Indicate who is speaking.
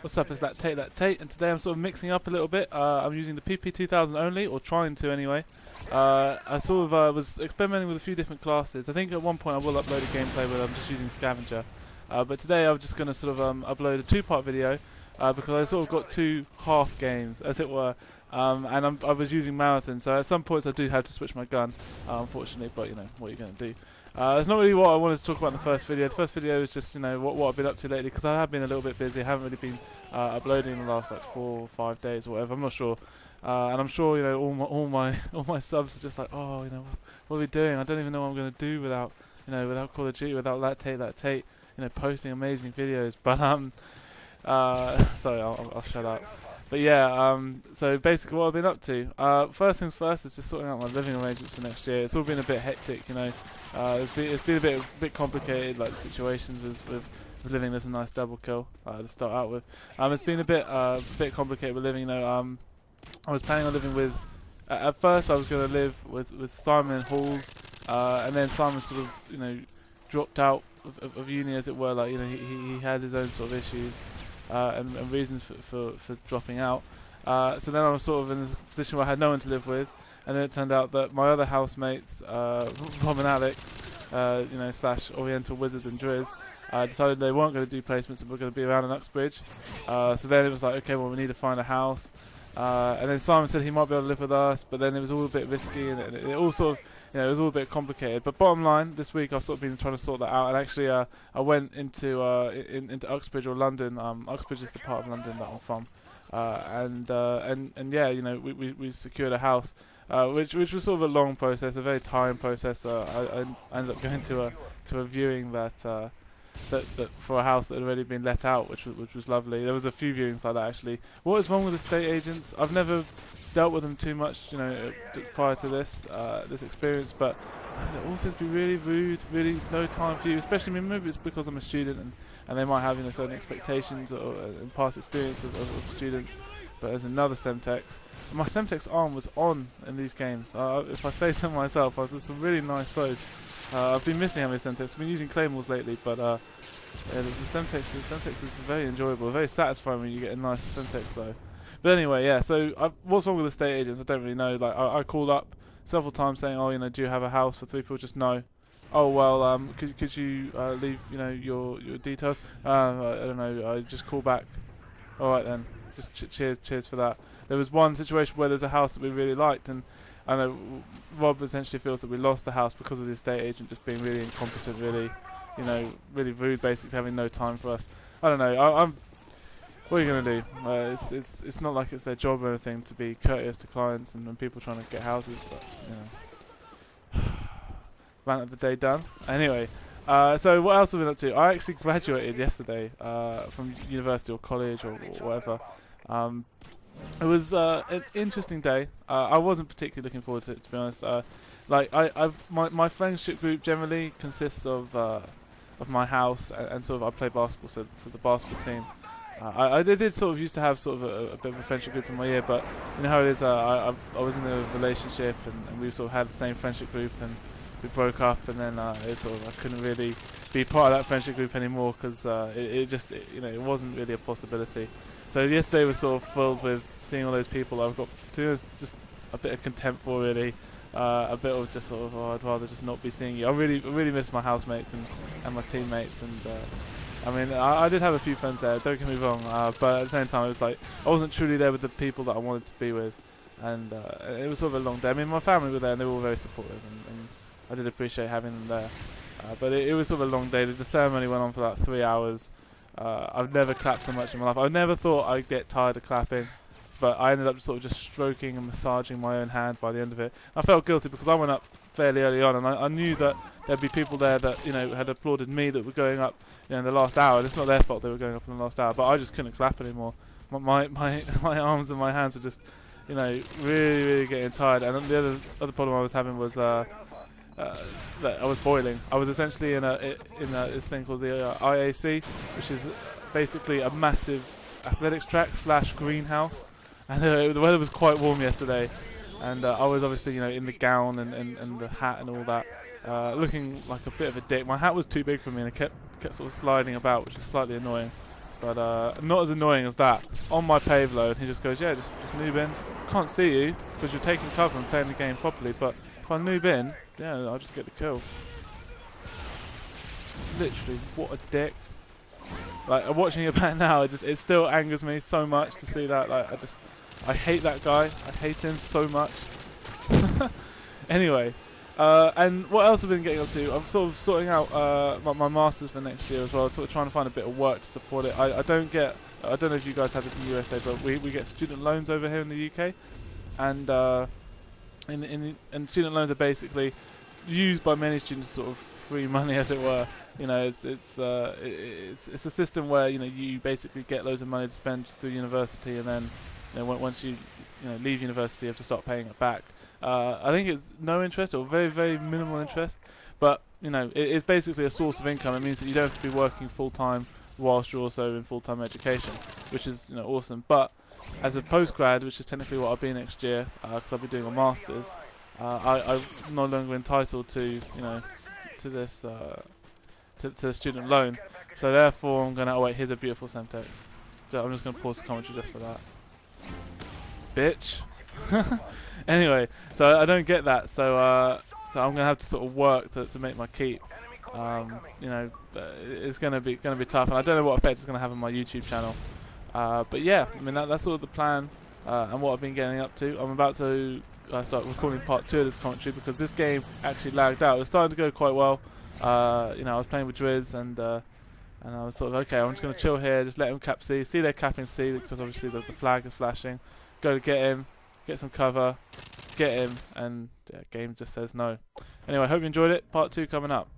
Speaker 1: What's up, it's LactateLactate, and today I'm sort of mixing up a little bit. I'm using the PP2000 only, or trying to anyway. I sort of was experimenting with a few different classes. I think at one point I will upload a gameplay where I'm just using Scavenger. But today I'm just going to sort of upload a two-part video because I sort of got two half games, as it were. And I was using Marathon, so at some points I do have to switch my gun, unfortunately, but you know, what are you going to do? It's not really what I wanted to talk about in the first video. The first video is just, you know, what I've been up to lately, because I have been a little bit busy. I haven't really been uploading in the last like 4 or 5 days or whatever. I'm not sure, and I'm sure, you know, all my subs are just like, oh, you know, what are we doing? I don't even know what I'm going to do without, you know, without Call of Duty, without LactateLactate, you know, posting amazing videos. But sorry, I'll shut up. But yeah, so basically what I've been up to. First things first is just sorting out my living arrangements for next year. It's all been a bit hectic, you know. It's been a bit complicated, like the situations with living as a nice double kill to start out with. It's been a bit complicated with living, you know. I was planning on living with. At first, I was going to live with Simon and Halls, and then Simon sort of, you know, dropped out of uni, as it were. Like, you know, he had his own sort of issues. And reasons for dropping out. So then I was sort of in a position where I had no one to live with, and then it turned out that my other housemates, Rob and Alex, you know, / Oriental Wizard and Driz, decided they weren't going to do placements and were going to be around in Uxbridge. So then it was like, okay, well, we need to find a house. And then Simon said he might be able to live with us, but then it was all a bit risky, and it all sort of, you know, it was all a bit complicated. But bottom line, this week I've sort of been trying to sort that out, and actually I went into Uxbridge or London. Uxbridge is the part of London that I'm from, and yeah, you know, we secured a house, which was sort of a long process, a very tiring process. I ended up going to a viewing that for a house that had already been let out, which was lovely. There was a few viewings like that actually. What is wrong with estate agents? I've never dealt with them too much, you know, prior to this experience, but they all seem to be really rude, really no time for you. Especially, I mean, maybe it's because I'm a student and they might have, you know, certain expectations or past experience of students. But there's another Semtex. My Semtex arm was on in these games. If I say so myself, there's some really nice throws. I've been missing having Semtex. I've been using Claymores lately, but yeah, the Semtex is very enjoyable, very satisfying when you get a nice Semtex though. But anyway, yeah. So what's wrong with estate agents? I don't really know. Like I called up several times saying, oh, you know, do you have a house for 3 people? Just no. Oh well, could you leave, you know, your details? I don't know. I just call back. All right then. Just cheers for that. There was one situation where there was a house that we really liked, and I know Rob essentially feels that we lost the house because of the estate agent just being really incompetent, really, you know, really rude, basically having no time for us. I don't know. What are you gonna do? It's not like it's their job or anything to be courteous to clients and people trying to get houses, but you know, rant of the day done. Anyway, so what else have we been up to? I actually graduated yesterday from university or college or whatever. It was an interesting day. I wasn't particularly looking forward to it, to be honest. Like my friendship group generally consists of my house and sort of I play basketball, so the basketball team. I did sort of used to have sort of a bit of a friendship group in my year, but you know how it is. I was in a relationship and we sort of had the same friendship group, and we broke up, and then it sort of I couldn't really be part of that friendship group anymore because it just you know, it wasn't really a possibility. So yesterday was sort of filled with seeing all those people I've got just a bit of contempt for, really. A bit of just sort of, oh, I'd rather just not be seeing you. I really miss my housemates and my teammates, and I mean, I did have a few friends there, don't get me wrong, but at the same time it was like I wasn't truly there with the people that I wanted to be with, and it was sort of a long day. I mean, my family were there and they were all very supportive, and I did appreciate having them there, but it was sort of a long day. The ceremony went on for like 3 hours. I've never clapped so much in my life. I never thought I'd get tired of clapping, but I ended up sort of just stroking and massaging my own hand by the end of it. I felt guilty because I went up fairly early on, and I knew that there'd be people there that, you know, had applauded me that were going up, you know, in the last hour. It's not their fault they were going up in the last hour, but I just couldn't clap anymore. My arms and my hands were just, you know, really getting tired. And the other problem I was having was that I was boiling. I was essentially in this thing called the IAC, which is basically a massive athletics track / greenhouse, and the weather was quite warm yesterday, and I was obviously, you know, in the gown and the hat and all that, looking like a bit of a dick. My hat was too big for me, and it kept sort of sliding about, which is slightly annoying. but not as annoying as that. On my pave load, he just goes, yeah, just noob in. Can't see you because you're taking cover and playing the game properly, but if I noob in, yeah, I'll just get the kill. It's literally, what a dick. Like, watching it back now, it still angers me so much to see that. Like, I hate that guy. I hate him so much. Anyway, and what else I've been getting up to? I'm sort of sorting out my masters for next year as well. Sort of trying to find a bit of work to support it. I don't know if you guys have this in the USA, but we get student loans over here in the UK, and and student loans are basically used by many students, sort of free money, as it were. You know, it's a system where, you know, you basically get loads of money to spend through university, and then, you know, once you leave university, you have to start paying it back. I think it's no interest, or very, very minimal interest, but, you know, it's basically a source of income. It means that you don't have to be working full time whilst you're also in full time education, which is, you know, awesome. But as a postgrad, which is technically what I'll be next year, because I'll be doing a masters, I'm no longer entitled to, you know, to this to student loan. So therefore, I'm gonna. Oh wait, here's a beautiful Semtex. So I'm just gonna pause the commentary just for that. Bitch. Anyway, so I don't get that. So so I'm gonna have to sort of work to make my keep. You know, it's gonna be tough, and I don't know what effect it's gonna have on my YouTube channel. But yeah, I mean that's sort of the plan, and what I've been getting up to. I'm about to start recording part 2 of this commentary because this game actually lagged out. It was starting to go quite well. You know, I was playing with Driz, and I was sort of, okay, I'm just going to chill here, just let him cap C. See they're capping C because obviously the flag is flashing. Go to get him, get some cover, get him, and yeah, game just says no. Anyway, I hope you enjoyed it. Part 2 coming up.